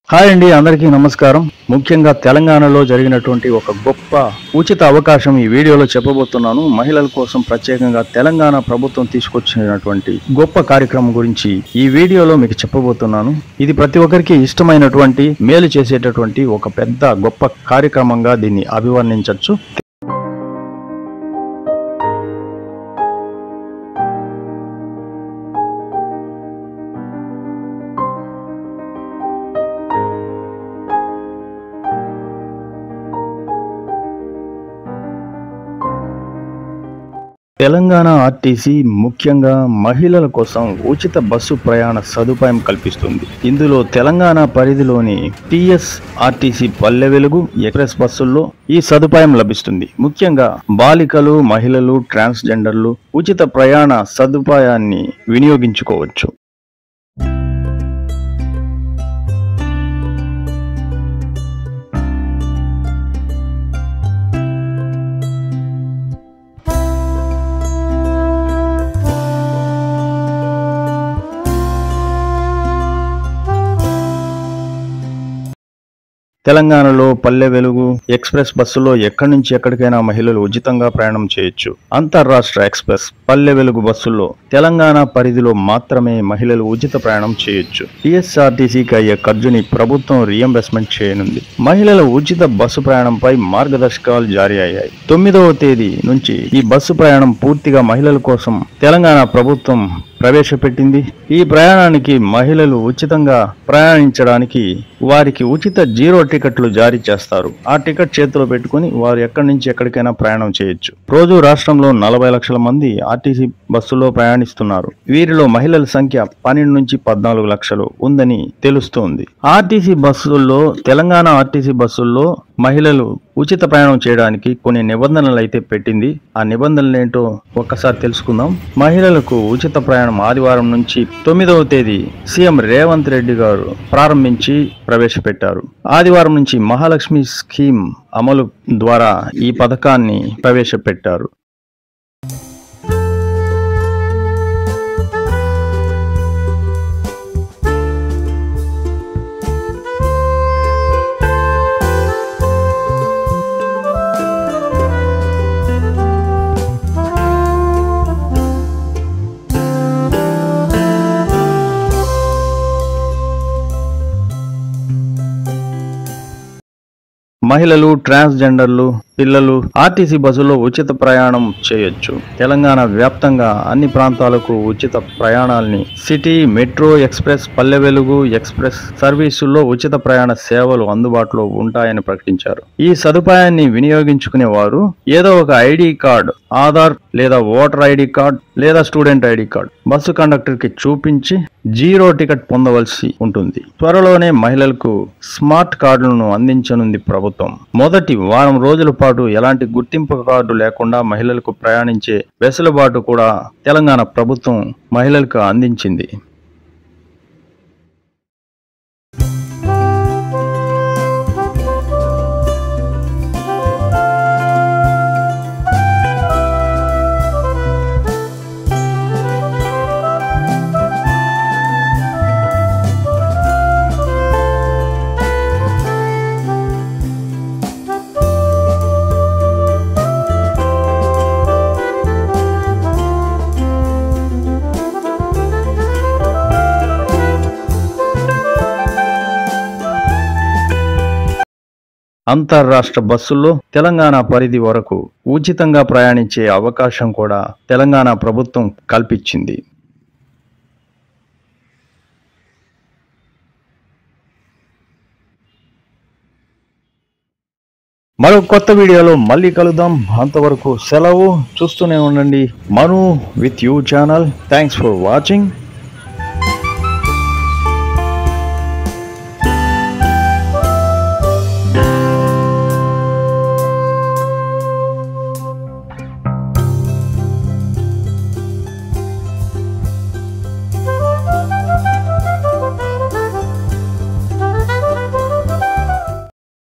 Hi అండి, అందరికీ నమస్కారం. ముఖ్యంగా తెలంగాణలో జరిగినటువంటి ఒక గొప్ప ఉచిత అవకాశం ఈ వీడియోలో చెప్పబోతున్నాను. మహిళల కోసం ప్రత్యేకంగా తెలంగాణ ప్రభుత్వం తీసుకొచ్చినటువంటి గొప్ప కార్యక్రమం గురించి ఈ వీడియోలో మీకు చెప్పబోతున్నాను. ఇది ప్రతి ఒక్కరికి ఇష్టమైనటువంటి మేలు చేసేటటువంటి ఒక పెద్ద గొప్ప కార్యక్రమంగా దీన్ని అభివర్ణించవచ్చు. తెలంగాణ ఆర్టీసీ ముఖ్యంగా మహిళల కోసం ఉచిత బస్సు ప్రయాణ సదుపాయం కల్పిస్తుంది. ఇందులో తెలంగాణ పరిధిలోని టీఎస్ఆర్టీసీ పల్లె వెలుగు ఎక్స్ప్రెస్ బస్సుల్లో ఈ సదుపాయం లభిస్తుంది. ముఖ్యంగా బాలికలు, మహిళలు, ట్రాన్స్జెండర్లు ఉచిత ప్రయాణ సదుపాయాన్ని వినియోగించుకోవచ్చు. తెలంగాణలో పల్లె వెలుగు ఎక్స్ప్రెస్ బస్సులో ఎక్కడి నుంచి ఎక్కడికైనా మహిళలు ఉచితంగా ప్రయాణం చేయొచ్చు. అంతర్రాష్ట్ర ఎక్స్ప్రెస్ పల్లె వెలుగు బస్సుల్లో తెలంగాణ పరిధిలో మాత్రమే మహిళలు ఉచిత ప్రయాణం చేయొచ్చు. టీఎస్ఆర్టీసీకి అయ్యే ఖర్చుని ప్రభుత్వం రీఎంబర్స్మెంట్ చేయనుంది. మహిళల ఉచిత బస్సు ప్రయాణంపై మార్గదర్శకాలు జారీ అయ్యాయి. 9వ తేదీ నుంచి ఈ బస్సు ప్రయాణం పూర్తిగా మహిళల కోసం తెలంగాణ ప్రభుత్వం ప్రవేశపెట్టింది. ఈ ప్రయాణానికి మహిళలు ఉచితంగా ప్రయాణించడానికి వారికి ఉచిత 0 టికెట్లు జారీ చేస్తారు. ఆ టికెట్ చేతిలో పెట్టుకుని వారు ఎక్కడి నుంచి ఎక్కడికైనా ప్రయాణం చేయొచ్చు. రోజు రాష్ట్రంలో 40 లక్షల మంది ఆర్టీసీ బస్సులో ప్రయాణిస్తున్నారు. వీరిలో మహిళల సంఖ్య 12 నుంచి 14 లక్షలు ఉందని తెలుస్తోంది. ఆర్టీసీ బస్సుల్లో తెలంగాణ ఆర్టీసీ బస్సుల్లో మహిళలు ఉచిత ప్రయాణం చేయడానికి కొన్ని నిబంధనలు అయితే పెట్టింది. ఆ నిబంధనలు ఏంటో ఒక్కసారి తెలుసుకుందాం. మహిళలకు ఉచిత ప్రయాణం ఆదివారం నుంచి 9వ తేదీ సీఎం రేవంత్ రెడ్డి గారు ప్రారంభించి ప్రవేశపెట్టారు. ఆదివారం నుంచి మహాలక్ష్మి స్కీమ్ అమలు ద్వారా ఈ పథకాన్ని ప్రవేశపెట్టారు. మహిళలు, ట్రాన్స్జెండర్లు, పిల్లలు ఆర్టీసీ బస్సులో ఉచిత ప్రయాణం చేయొచ్చు. తెలంగాణ వ్యాప్తంగా అన్ని ప్రాంతాలకు ఉచిత ప్రయాణాల్ని city, metro, express, Palle Velugu express సర్వీసుల్లో ఉచిత ప్రయాణ సేవలు అందుబాటులో ఉంటాయని ప్రకటించారు. ఈ సదుపాయాన్ని వినియోగించుకునే వారు ఏదో ఒక ఐడి కార్డ్, ఆధార్ లేదా ఓటర్ ఐడి కార్డ్ లేదా student ID card bus conductor కి చూపించి 0 టికెట్ పొందవలసి ఉంటుంది. త్వరలోనే మహిళలకు స్మార్ట్ కార్డులను అందించనుంది ప్రభుత్వం. మొదటి వారం రోజుల పాటు ఎలాంటి గుర్తింపు కార్డు లేకుండా మహిళలకు ప్రయాణించే వెసులుబాటు కూడా తెలంగాణ ప్రభుత్వం మహిళలకు అందించింది. అంతర్రాష్ట్ర బస్సుల్లో తెలంగాణ పరిధి వరకు ఉచితంగా ప్రయాణించే అవకాశం కూడా తెలంగాణ ప్రభుత్వం కల్పించింది. మరో కొత్త వీడియోలో మళ్ళీ కలుద్దాం. అంతవరకు సెలవు. చూస్తూనే ఉండండి Manu with you channel. Thanks for watching.